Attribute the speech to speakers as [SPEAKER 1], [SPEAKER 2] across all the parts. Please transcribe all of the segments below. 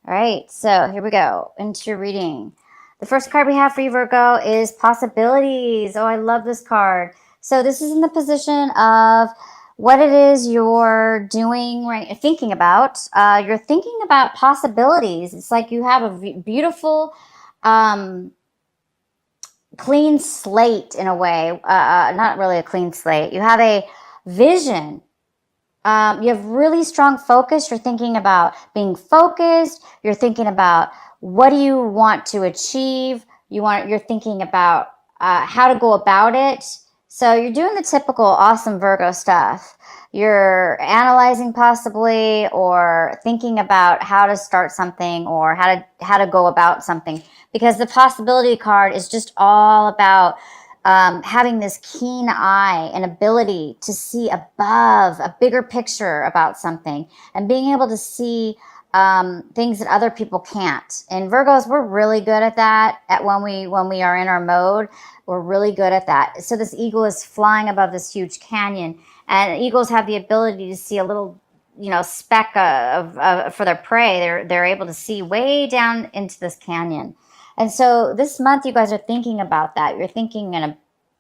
[SPEAKER 1] All right, so here we go into your reading. The first card we have for you, Virgo, is possibilities. Oh, I love this card. So this is in the position of what it is you're doing, right? Thinking about. You're thinking about possibilities. It's like you have a beautiful, clean slate in a way. Not really a clean slate. You have a vision. You have really strong focus. You're thinking about being focused. You're thinking about what do you want to achieve. You're thinking about how to go about it. So you're doing the typical awesome Virgo stuff. You're analyzing possibly, or thinking about how to start something, or how to go about something. Because the possibility card is just all about having this keen eye and ability to see above a bigger picture about something, and being able to see things that other people can't. And Virgos, we're really good at that. When we are in our mode, we're really good at that. So this eagle is flying above this huge canyon, and eagles have the ability to see a little, speck for their prey. They're able to see way down into this canyon. And so this month, you guys are thinking about that. You're thinking in a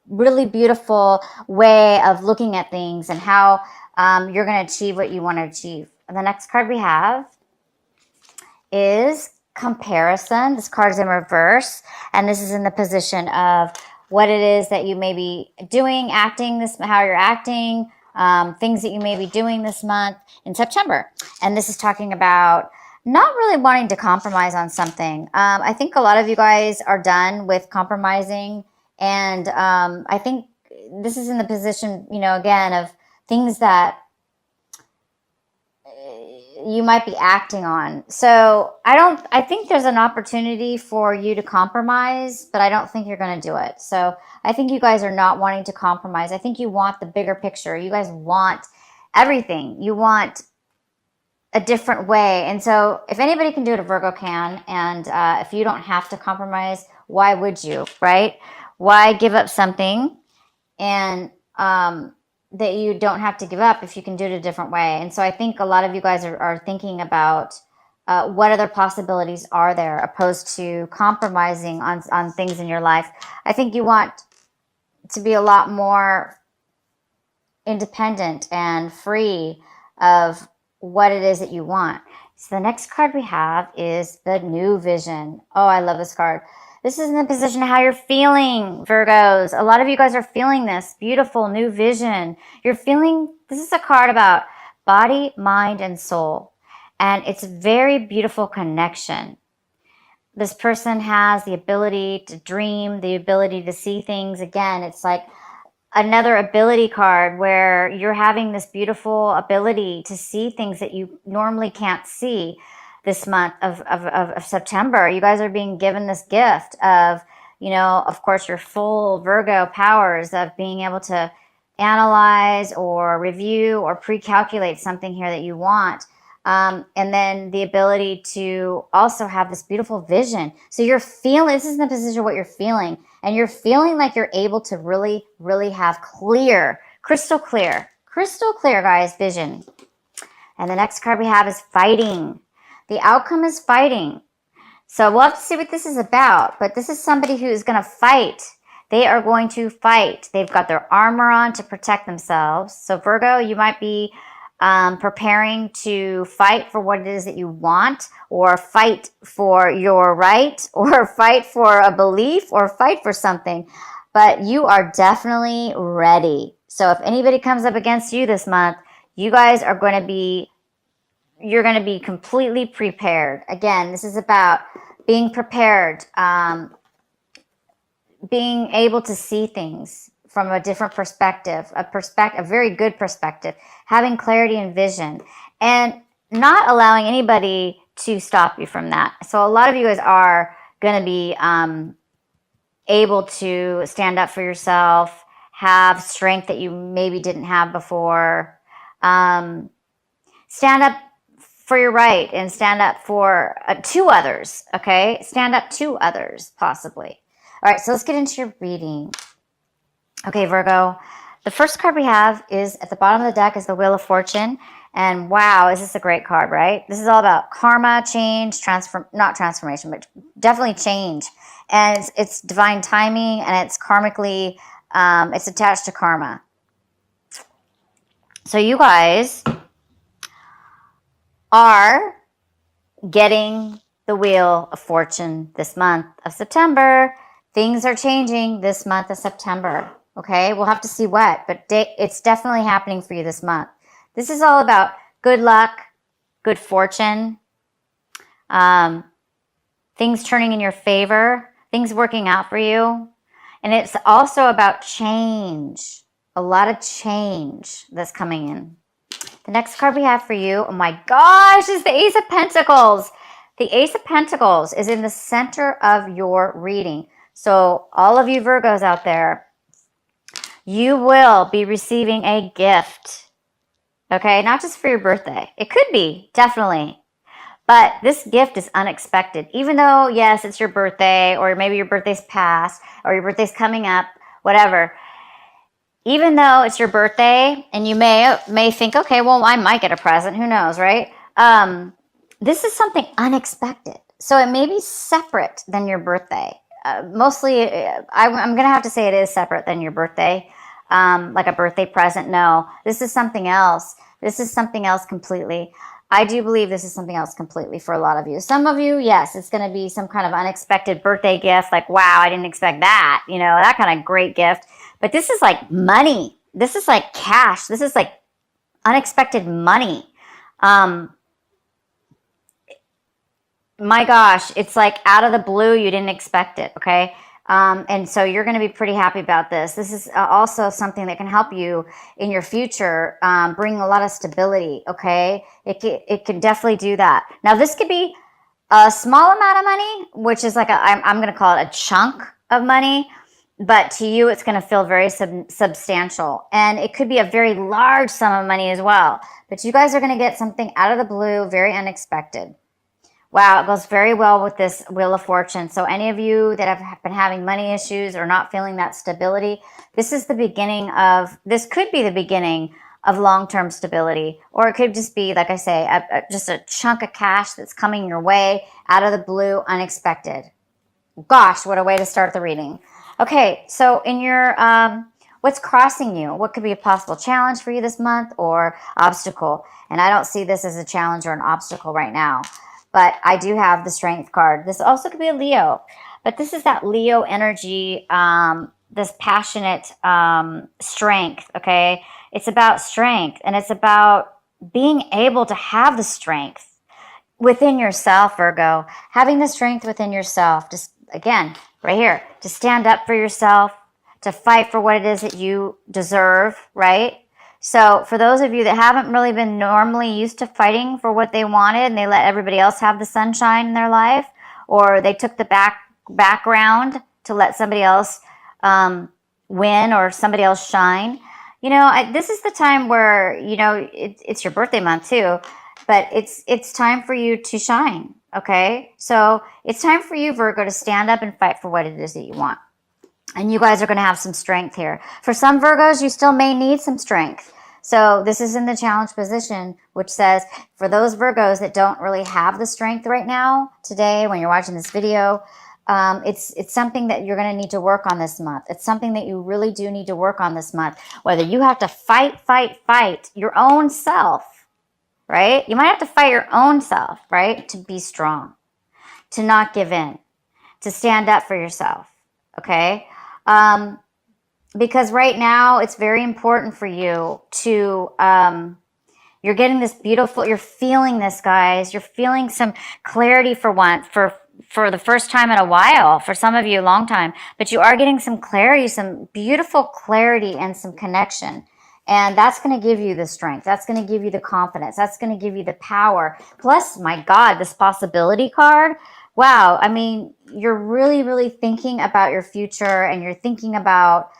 [SPEAKER 1] really beautiful way of looking at things and how you're going to achieve what you want to achieve. And the next card we have is comparison. This card is in reverse, and this is in the position of what it is that you may be doing, how you're acting, things that you may be doing this month in September. And this is talking about not really wanting to compromise on something. I think a lot of you guys are done with compromising. And I think this is in the position, again, of things that you might be acting on. So I think there's an opportunity for you to compromise, but I don't think you're going to do it. So I think you guys are not wanting to compromise. I think you want the bigger picture. You guys want everything. You want a different way. And so if anybody can do it, a Virgo can. And if you don't have to compromise, why would you, right? Why give up something and that you don't have to give up if you can do it a different way? And so I think a lot of you guys are thinking about what other possibilities are there opposed to compromising on things in your life. I think you want to be a lot more independent and free of what it is that you want. So the next card we have is the new vision. Oh, I love this card. This is in the position of how you're feeling, Virgos. A lot of you guys are feeling this beautiful new vision. This is a card about body, mind, and soul. And it's a very beautiful connection. This person has the ability to dream, the ability to see things. Again, it's like another ability card where you're having this beautiful ability to see things that you normally can't see. This month of September, you guys are being given this gift of, of course, your full Virgo powers of being able to analyze or review or pre-calculate something here that you want. And then the ability to also have this beautiful vision. So you're feeling, this is in the position of what you're feeling. And you're feeling like you're able to really, really have crystal clear, guys, vision. And the next card we have is fighting. The outcome is fighting. So we'll have to see what this is about. But this is somebody who is going to fight. They are going to fight. They've got their armor on to protect themselves. So Virgo, you might be preparing to fight for what it is that you want, or fight for your right, or fight for a belief, or fight for something. But you are definitely ready. So if anybody comes up against you this month, you guys are going to be you're going to be completely prepared. Again, this is about being prepared, being able to see things from a different perspective, a very good perspective, having clarity and vision, and not allowing anybody to stop you from that. So a lot of you guys are going to be able to stand up for yourself, have strength that you maybe didn't have before, stand up for your right, and stand up for to others, okay? Stand up to others, possibly. All right, so let's get into your reading. Okay, Virgo, the first card we have is at the bottom of the deck is the Wheel of Fortune, And wow, is this a great card, right? This is all about karma, change, not transformation, but definitely change. And it's divine timing, and it's karmically, it's attached to karma. So you guys are getting the Wheel of Fortune this month of September. Things are changing this month of September. Okay, we'll have to see what, but it's definitely happening for you this month. This is all about good luck, good fortune, things turning in your favor, things working out for you. And it's also about change, a lot of change that's coming in. The next card we have for you, oh my gosh, is the Ace of Pentacles. The Ace of Pentacles is in the center of your reading. So all of you Virgos out there, you will be receiving a gift, okay? Not just for your birthday. It could be, definitely. But this gift is unexpected. Even though, yes, it's your birthday, or maybe your birthday's past, or your birthday's coming up, whatever. Even though it's your birthday, and you may think, okay, well, I might get a present. Who knows, right? This is something unexpected. So it may be separate than your birthday. Mostly, I'm going to have to say it is separate than your birthday. Like a birthday present. No, this is something else. This is something else completely. I do believe this is something else completely for a lot of you. Some of you, yes, it's going to be some kind of unexpected birthday gift. Like, wow, I didn't expect that. You know, that kind of great gift. But this is like money. This is like cash. This is like unexpected money. My gosh, it's like out of the blue. You didn't expect it. Okay. And so you're going to be pretty happy about this. This is also something that can help you in your future, bring a lot of stability, okay? It can definitely do that. Now, this could be a small amount of money, which is like, I'm going to call it a chunk of money, but to you, it's going to feel very substantial. And it could be a very large sum of money as well. But you guys are going to get something out of the blue, very unexpected. Wow, it goes very well with this Wheel of Fortune. So any of you that have been having money issues or not feeling that stability, this is the beginning of, this could be the beginning of long-term stability. Or it could just be, like I say, just a chunk of cash that's coming your way out of the blue, unexpected. Gosh, what a way to start the reading. Okay, so in your, what's crossing you? What could be a possible challenge for you this month or obstacle? And I don't see this as a challenge or an obstacle right now. But I do have the Strength card. This also could be a Leo. But this is that Leo energy, this passionate strength, okay? It's about strength. And it's about being able to have the strength within yourself, Virgo. Having the strength within yourself. Just, again, right here. To stand up for yourself. To fight for what it is that you deserve, right? So for those of you that haven't really been normally used to fighting for what they wanted and they let everybody else have the sunshine in their life, or they took the background to let somebody else win or somebody else shine, you know, this is the time where, you know, it's your birthday month too, but it's time for you to shine, okay? So it's time for you, Virgo, to stand up and fight for what it is that you want. And you guys are going to have some strength here. For some Virgos, you still may need some strength. So this is in the challenge position, which says for those Virgos that don't really have the strength right now, today, when you're watching this video, it's something that you're going to need to work on this month. It's something that you really do need to work on this month. Whether you have to fight your own self, right? You might have to fight your own self, right? To be strong, to not give in, to stand up for yourself, okay? Because right now it's very important for you to, you're getting this beautiful, you're feeling this, guys. You're feeling some clarity for once, for the first time in a while, for some of you, a long time. But you are getting some clarity, some beautiful clarity and some connection. And that's going to give you the strength. That's going to give you the confidence. That's going to give you the power. Plus, my God, this possibility card. Wow. I mean, you're really, really thinking about your future and you're thinking about,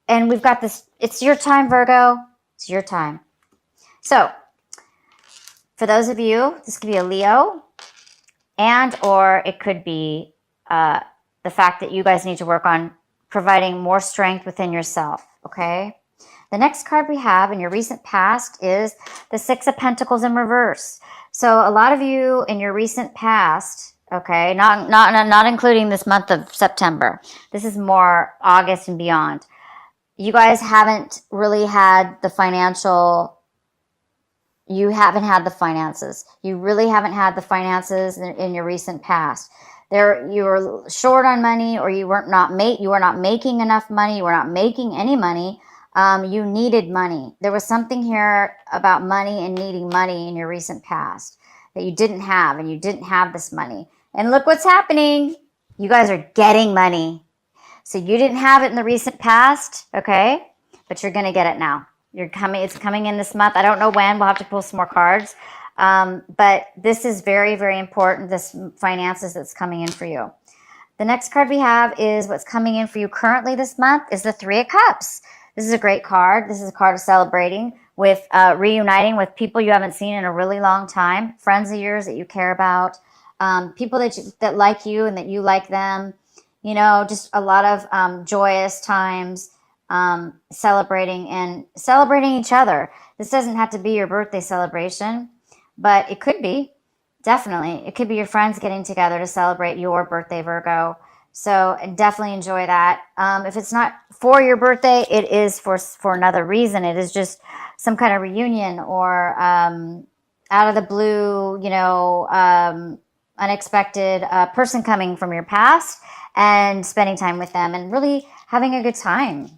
[SPEAKER 1] and we've got this, it's your time, Virgo. It's your time. So for those of you, this could be a Leo and, or it could be the fact that you guys need to work on providing more strength within yourself. Okay. The next card we have in your recent past is the Six of Pentacles in reverse. So a lot of you in your recent past, okay, not including this month of September. This is more August and beyond. You guys haven't really had the financial, you haven't had the finances. You really haven't had the finances in your recent past. You were short on money, or you were not making enough money. You were not making any money. You needed money. There was something here about money and needing money in your recent past that you didn't have, and you didn't have this money. And look what's happening. You guys are getting money. So you didn't have it in the recent past, okay? But you're going to get it now. It's coming in this month. I don't know when. We'll have to pull some more cards. But this is very, very important, this finances that's coming in for you. The next card we have is what's coming in for you currently this month is the Three of Cups. This is a great card. This is a card of celebrating with reuniting with people you haven't seen in a really long time, friends of yours that you care about, people that like you and that you like them. You know, just a lot of joyous times, celebrating each other. This doesn't have to be your birthday celebration, but it could be. Definitely. It could be your friends getting together to celebrate your birthday, Virgo. So definitely enjoy that. If it's not for your birthday, it is for another reason. It is just some kind of reunion or out of the blue, you know, unexpected person coming from your past and spending time with them and really having a good time.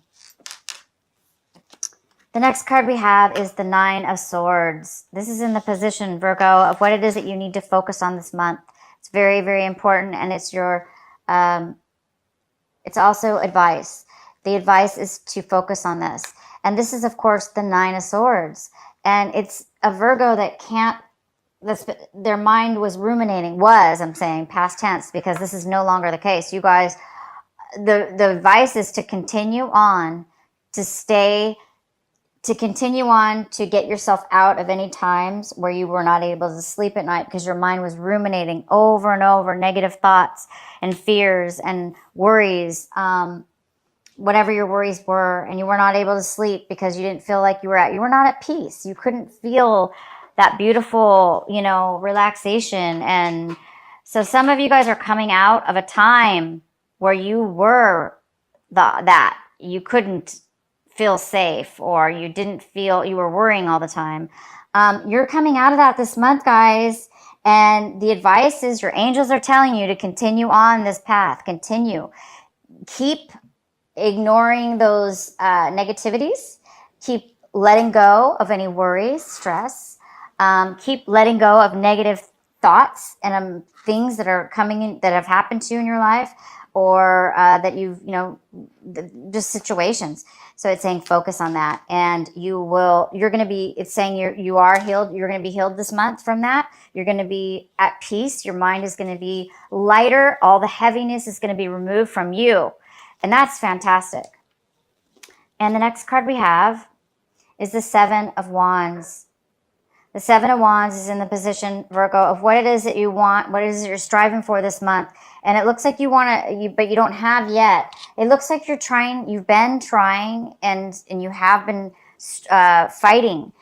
[SPEAKER 1] The next card we have is the Nine of Swords. This is in the position, Virgo, of what it is that you need to focus on this month. It's very, very important, and it's your, it's also advice. The advice is to focus on this. And this is, of course, the Nine of Swords. And it's a Virgo that can't, their mind was ruminating, I'm saying past tense, because this is no longer the case. You guys, the advice is to continue on, to continue on to get yourself out of any times where you were not able to sleep at night because your mind was ruminating over and over negative thoughts and fears and worries, whatever your worries were, and you were not able to sleep because you didn't feel like you were not at peace. You couldn't feel that beautiful, you know, relaxation. And so some of you guys are coming out of a time where you were that you couldn't feel safe, or you didn't feel, you were worrying all the time. You're coming out of that this month, guys. And the advice is your angels are telling you to continue on this path. Continue. Keep ignoring those negativities. Keep letting go of any worries, stress. Keep letting go of negative thoughts and things that are coming in, that have happened to you in your life, or that you've, you know, just situations. So it's saying focus on that, and it's saying you are healed. You're going to be healed this month from that. You're going to be at peace. Your mind is going to be lighter. All the heaviness is going to be removed from you. And that's fantastic. And the next card we have is the Seven of Wands. The Seven of Wands is in the position, Virgo, of what it is that you want, what it is that you're striving for this month. And it looks like you want to, but you don't have yet. It looks like you've been trying, and you have been fighting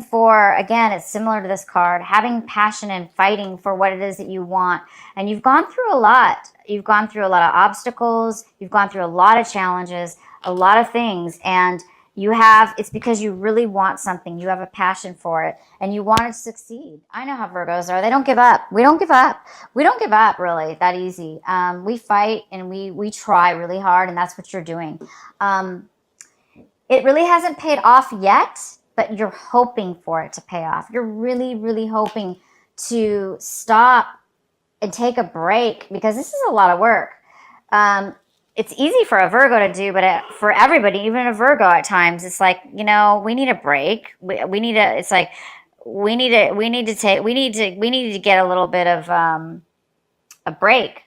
[SPEAKER 1] for, again, it's similar to this card, having passion and fighting for what it is that you want. And you've gone through a lot. You've gone through a lot of obstacles. You've gone through a lot of challenges, a lot of things. And it's because you really want something. You have a passion for it, and you want it to succeed. I know how Virgos are. They don't give up. We don't give up. We don't give up really that easy. We fight, and we try really hard, and that's what you're doing. It really hasn't paid off yet, but you're hoping for it to pay off. You're really, really hoping to stop and take a break, because this is a lot of work. It's easy for a Virgo to do, but for everybody, even a Virgo at times, it's like, you know, we need a break. We need to get a little bit of a break.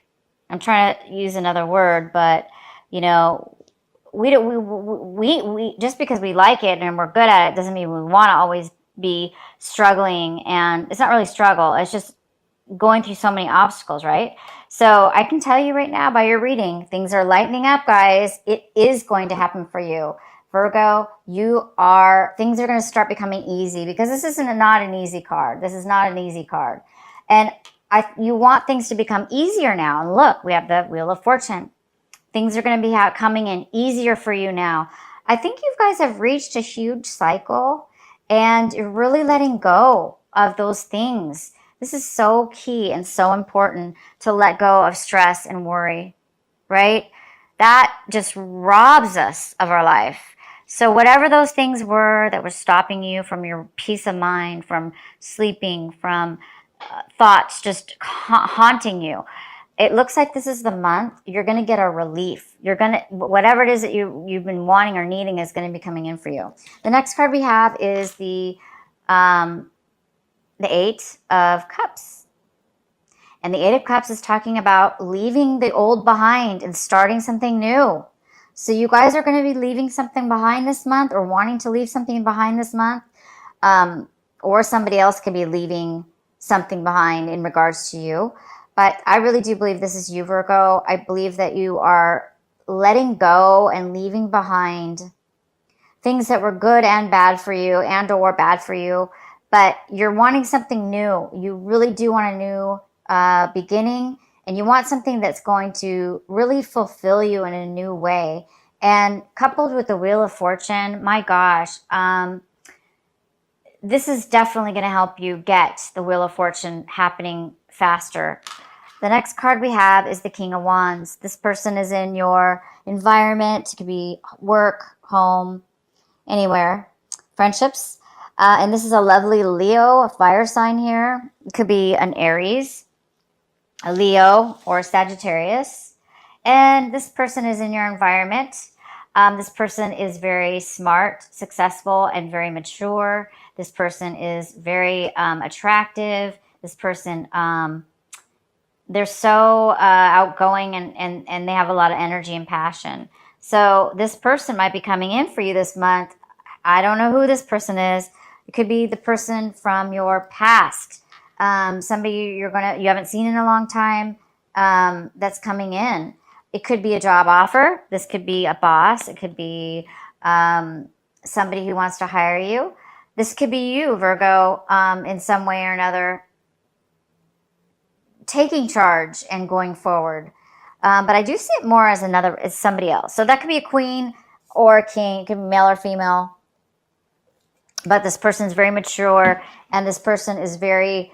[SPEAKER 1] I'm trying to use another word, but you know, we just because we like it and we're good at it doesn't mean we want to always be struggling. And it's not really struggle. It's just going through so many obstacles, right? So I can tell you right now by your reading, things are lightening up, guys. It is going to happen for you. Virgo, things are going to start becoming easy, because this isn't not an easy card. This is not an easy card. And you want things to become easier now. And look, we have the Wheel of Fortune. Things are going to be coming in easier for you now. I think you guys have reached a huge cycle, and you're really letting go of those things. This is so key and so important, to let go of stress and worry, right? That just robs us of our life. So whatever those things were that were stopping you from your peace of mind, from sleeping, from thoughts just haunting you, it looks like this is the month you're going to get a relief. Whatever it is that you've been wanting or needing is going to be coming in for you. The next card we have is the Eight of Cups. And the Eight of Cups is talking about leaving the old behind and starting something new. So you guys are going to be leaving something behind this month, or wanting to leave something behind this month. Or somebody else could be leaving something behind in regards to you. But I really do believe this is you, Virgo. I believe that you are letting go and leaving behind things that were good and bad for you, and or bad for you. But you're wanting something new. You really do want a new beginning, and you want something that's going to really fulfill you in a new way. And coupled with the Wheel of Fortune, my gosh, this is definitely going to help you get the Wheel of Fortune happening faster. The next card we have is the King of Wands. This person is in your environment. It could be work, home, anywhere. Friendships. And this is a lovely Leo, a fire sign here. It could be an Aries, a Leo, or a Sagittarius. And this person is in your environment. This person is very smart, successful, and very mature. This person is very attractive. This person, they're so outgoing, and they have a lot of energy and passion. So this person might be coming in for you this month. I don't know who this person is. It could be the person from your past. Somebody you haven't seen in a long time, that's coming in. It could be a job offer. This could be a boss. It could be somebody who wants to hire you. This could be you, Virgo, in some way or another, taking charge and going forward. But I do see it more as somebody else. So that could be a queen or a king. It could be male or female. But this person is very mature, and this person is very,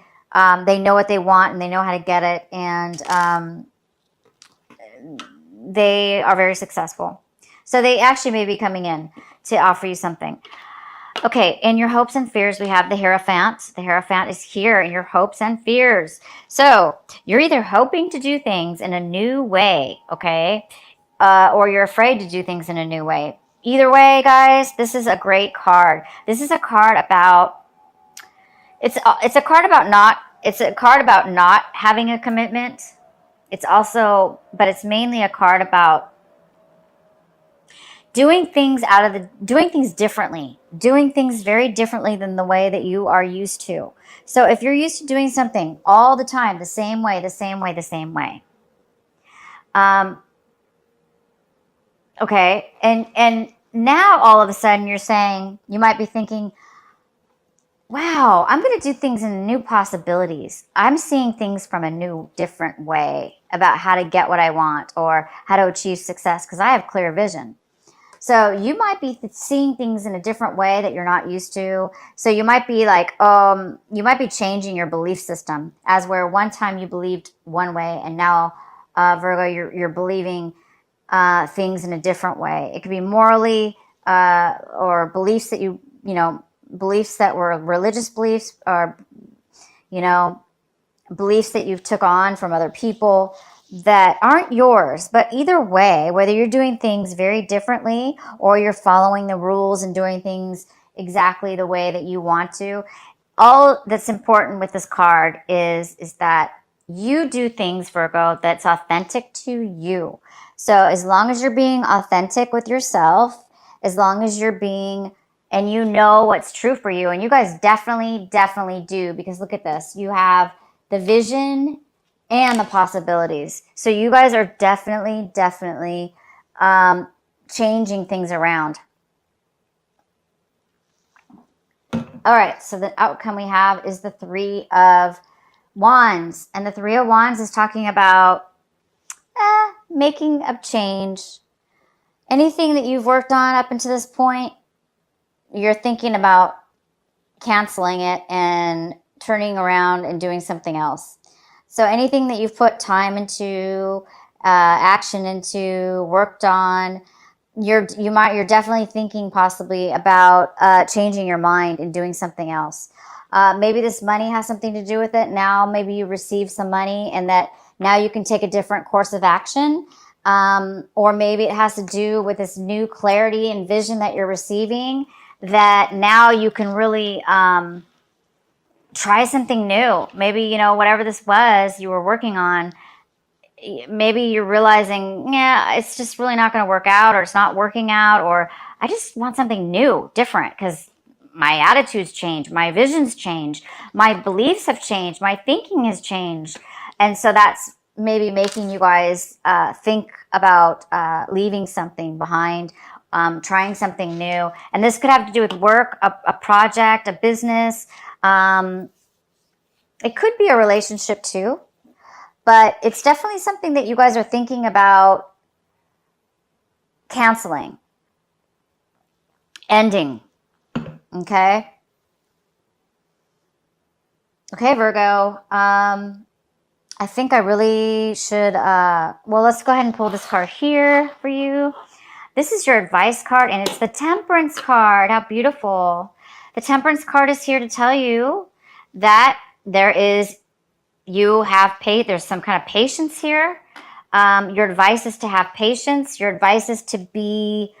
[SPEAKER 1] they know what they want, and they know how to get it, and they are very successful. So they actually may be coming in to offer you something. Okay, in your hopes and fears, we have the Hierophant. The Hierophant is here in your hopes and fears. So you're either hoping to do things in a new way, okay, or you're afraid to do things in a new way. Either way, guys, this is a great card. This is a card about, it's a card about not having a commitment. But it's mainly a card about doing things differently, doing things very differently than the way that you are used to. So if you're used to doing something all the time, the same way, okay, and now all of a sudden you might be thinking, wow, I'm going to do things in new possibilities. I'm seeing things from a new, different way about how to get what I want or how to achieve success, because I have clear vision. So you might be seeing things in a different way that you're not used to. So you might be like, you might be changing your belief system, as where one time you believed one way, and now, Virgo, you're believing things in a different way. It could be morally, or beliefs that beliefs that were religious beliefs, or, beliefs that you've took on from other people that aren't yours. But either way, whether you're doing things very differently or you're following the rules and doing things exactly the way that you want to, all that's important with this card is that you do things, Virgo, that's authentic to you. So as long as you're being authentic with yourself, as long as you're being, and you know what's true for you, and you guys definitely do, because look at this. You have the vision and the possibilities. So you guys are definitely changing things around. All right, so the outcome we have is the Three of Wands. And the Three of Wands is talking about making a change. Anything that you've worked on up until this point, you're thinking about canceling it and turning around and doing something else. So anything that you've put time into, action into, worked on, you're definitely thinking possibly about changing your mind and doing something else. Maybe this money has something to do with it. Now maybe you receive some money and that now you can take a different course of action. Or maybe it has to do with this new clarity and vision that you're receiving, that now you can really try something new. Maybe, you know, whatever this was you were working on, maybe you're realizing, yeah, it's just really not going to work out, or it's not working out, or I just want something new, different, because my attitudes change, my visions change, my beliefs have changed, my thinking has changed. And so that's maybe making you guys think about leaving something behind, trying something new. And this could have to do with work, a project, a business. It could be a relationship too. But it's definitely something that you guys are thinking about canceling, ending. Okay? Okay, Virgo. I think I really should, well, let's go ahead and pull this card here for you. This is your advice card, and it's the Temperance card. How beautiful. The Temperance card is here to tell you that there's some kind of patience here. Your advice is to have patience. Your advice is to be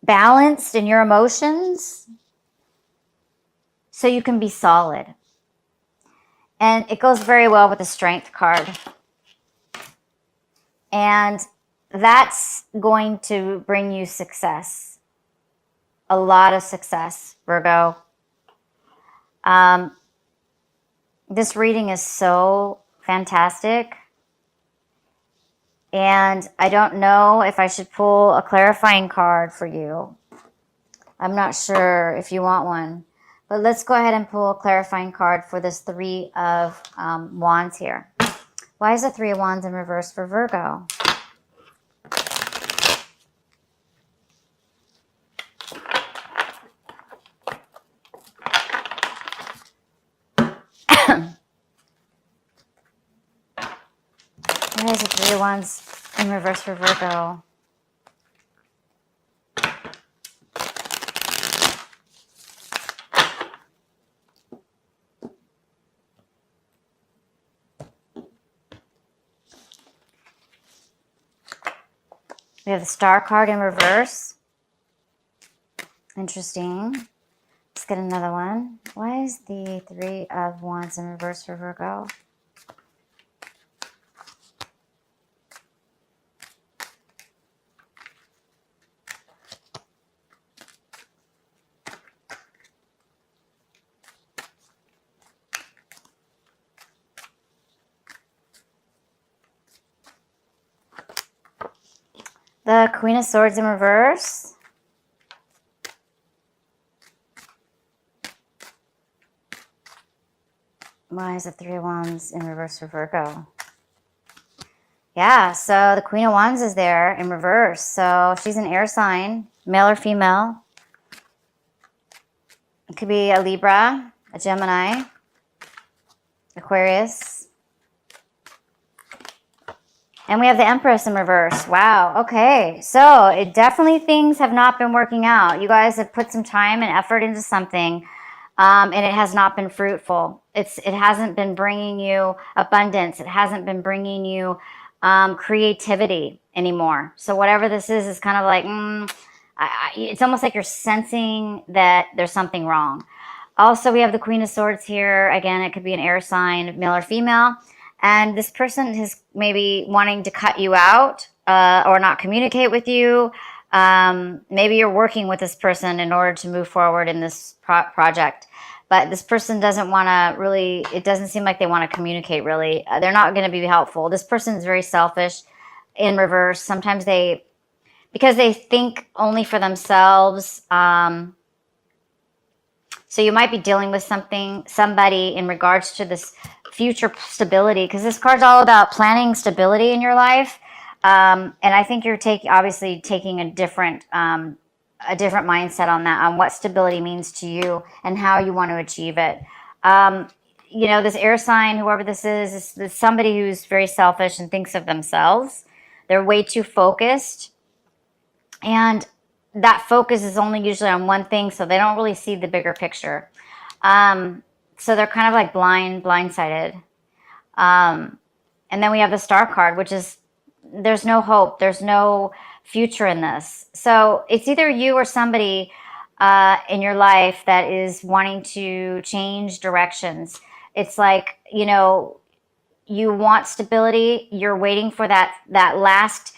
[SPEAKER 1] balanced in your emotions so you can be solid. And it goes very well with the Strength card. And that's going to bring you success. A lot of success, Virgo. This reading is so fantastic. And I don't know if I should pull a clarifying card for you. I'm not sure if you want one. But let's go ahead and pull a clarifying card for this Three of Wands here. Why is the Three of Wands in reverse for Virgo? Why is the Three of Wands in reverse for Virgo? We have the Star card in reverse. Interesting. Let's get another one. Why is the Three of Wands in reverse for Virgo? The Queen of Swords in reverse. Why is the Three of Wands in reverse for Virgo? Yeah, so the Queen of Wands is there in reverse. So she's an air sign, male or female. It could be a Libra, a Gemini, Aquarius. And we have the Empress in reverse. Wow. Okay. So it definitely, things have not been working out. You guys have put some time and effort into something, and it has not been fruitful. It hasn't been bringing you abundance. It hasn't been bringing you creativity anymore. So whatever this is kind of like, it's almost like you're sensing that there's something wrong. Also, we have the Queen of Swords here. Again, it could be an air sign, male or female. And this person is maybe wanting to cut you out or not communicate with you. Maybe you're working with this person in order to move forward in this project. But this person doesn't want to really, it doesn't seem like they want to communicate really. They're not going to be helpful. This person is very selfish in reverse. Sometimes they because they think only for themselves. So you might be dealing with somebody in regards to this future stability, because this card's all about planning stability in your life. And I think you're obviously taking a different mindset on that, on what stability means to you and how you want to achieve it. You know, this air sign, whoever this is somebody who's very selfish and thinks of themselves. They're way too focused. And that focus is only usually on one thing, so they don't really see the bigger picture. So they're kind of like blindsided. And then we have the Star card, which is there's no hope. There's no future in this. So it's either you or somebody in your life that is wanting to change directions. It's like, you know, you want stability. You're waiting for that last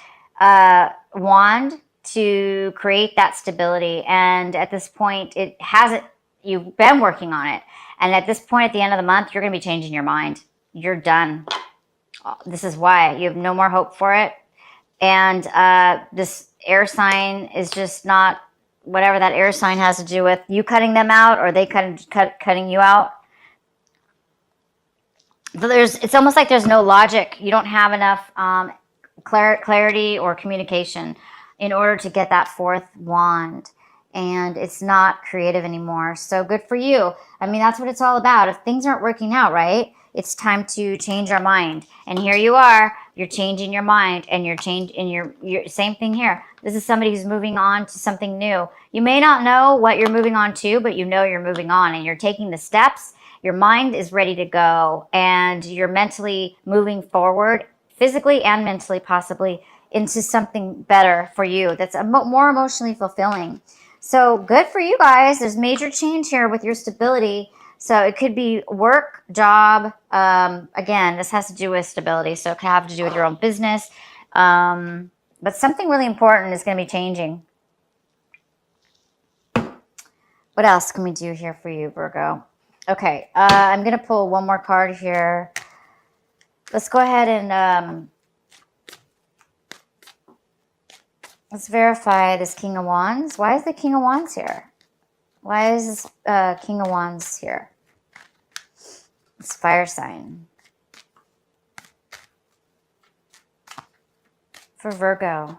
[SPEAKER 1] wand to create that stability. And at this point, it hasn't, you've been working on it. And at this point, at the end of the month, you're going to be changing your mind. You're done. This is why you have no more hope for it. And this air sign is just not, whatever that air sign has to do with you cutting them out or they cutting you out. So it's almost like there's no logic. You don't have enough clarity or communication in order to get that fourth wand, and it's not creative anymore. So good for you. I mean, that's what it's all about. If things aren't working out right, it's time to change our mind. And here you are, you're changing your mind, and you're same thing here. This is somebody who's moving on to something new. You may not know what you're moving on to, but you know you're moving on and you're taking the steps. Your mind is ready to go, and you're mentally moving forward, physically and mentally, possibly, into something better for you that's more emotionally fulfilling. So good for you guys. There's major change here with your stability. So it could be work, job. Again, this has to do with stability. So it could have to do with your own business. But something really important is going to be changing. What else can we do here for you, Virgo? Okay, I'm going to pull one more card here. Let's go ahead and let's verify this King of Wands. Why is the King of Wands here? Why is this King of Wands here? It's fire sign. For Virgo.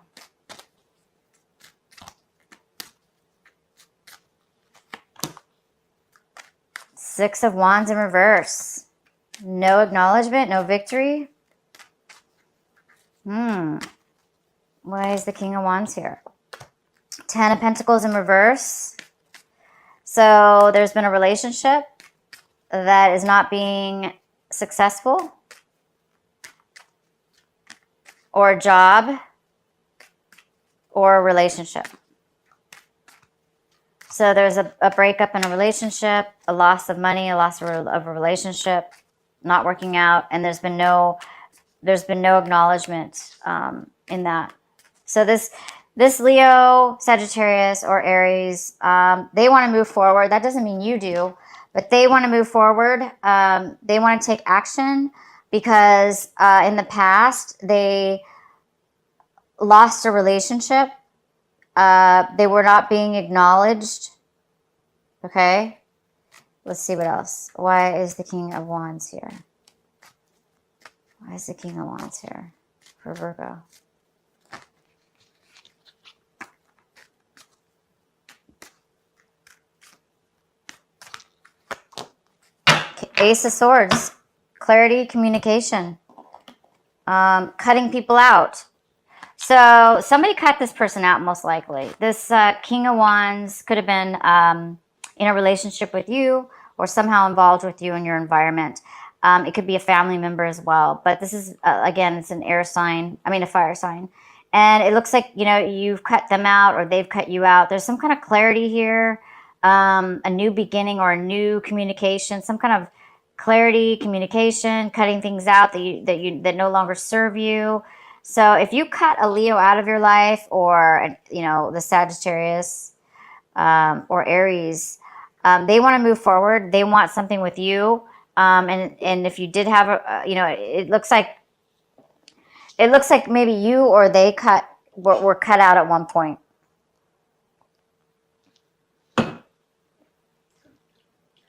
[SPEAKER 1] Six of Wands in reverse. No acknowledgement, no victory. Why is the King of Wands here? Ten of Pentacles in reverse. So there's been a relationship that is not being successful. Or a job. Or a relationship. So there's a breakup in a relationship, a loss of money, a loss of a relationship, not working out, and there's been no acknowledgement in that. So this Leo, Sagittarius, or Aries, they want to move forward. That doesn't mean you do, but they want to move forward. They want to take action because in the past they lost a relationship. They were not being acknowledged. Okay. Let's see what else. Why is the King of Wands here? Why is the King of Wands here for Virgo? Ace of Swords. Clarity, communication. Cutting people out. So somebody cut this person out, most likely. This King of Wands could have been in a relationship with you or somehow involved with you in your environment. It could be a family member as well. But this is, again, it's an air sign. I mean, a fire sign. And it looks like, you know, you've cut them out or they've cut you out. There's some kind of clarity here, a new beginning or a new communication, some kind of clarity, communication, cutting things out that no longer serve you. So if you cut a Leo out of your life, or, you know, the Sagittarius or Aries, they want to move forward. They want something with you. And if you did have a, you know, it looks like maybe you or they cut were cut out at one point.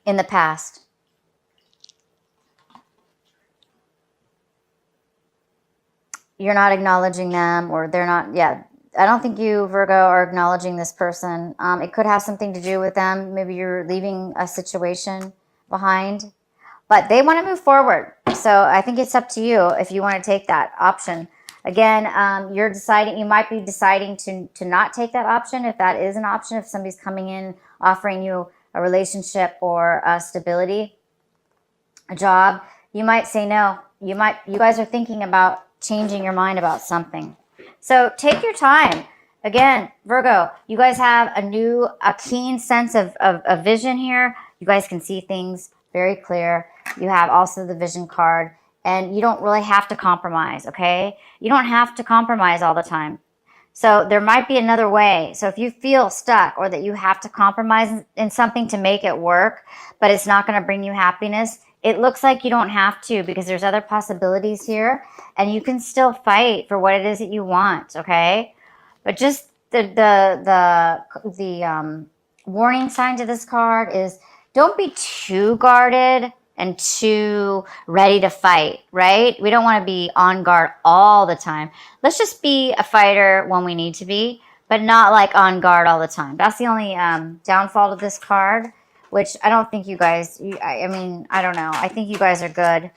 [SPEAKER 1] In the past. You're not acknowledging them, or they're not, yeah. I don't think you, Virgo, are acknowledging this person. It could have something to do with them. Maybe you're leaving a situation behind, but they want to move forward. So I think it's up to you if you want to take that option. Again, you're deciding, you might be deciding to not take that option, if that is an option, if somebody's coming in offering you a relationship or a stability, a job, you might say no. You guys are thinking about changing your mind about something. So take your time. Again, Virgo, you guys have a keen sense of vision here. You guys can see things very clear. You have also the vision card, and you don't really have to compromise, okay? You don't have to compromise all the time. So there might be another way. So if you feel stuck, or that you have to compromise in something to make it work, but it's not going to bring you happiness, it looks like you don't have to, because there's other possibilities here, and you can still fight for what it is that you want, okay? But just the warning sign to this card is, don't be too guarded and too ready to fight, right? We don't want to be on guard all the time. Let's just be a fighter when we need to be, but not like on guard all the time. That's the only downfall to this card, which I don't think you guys, I mean, I don't know. I think you guys are good.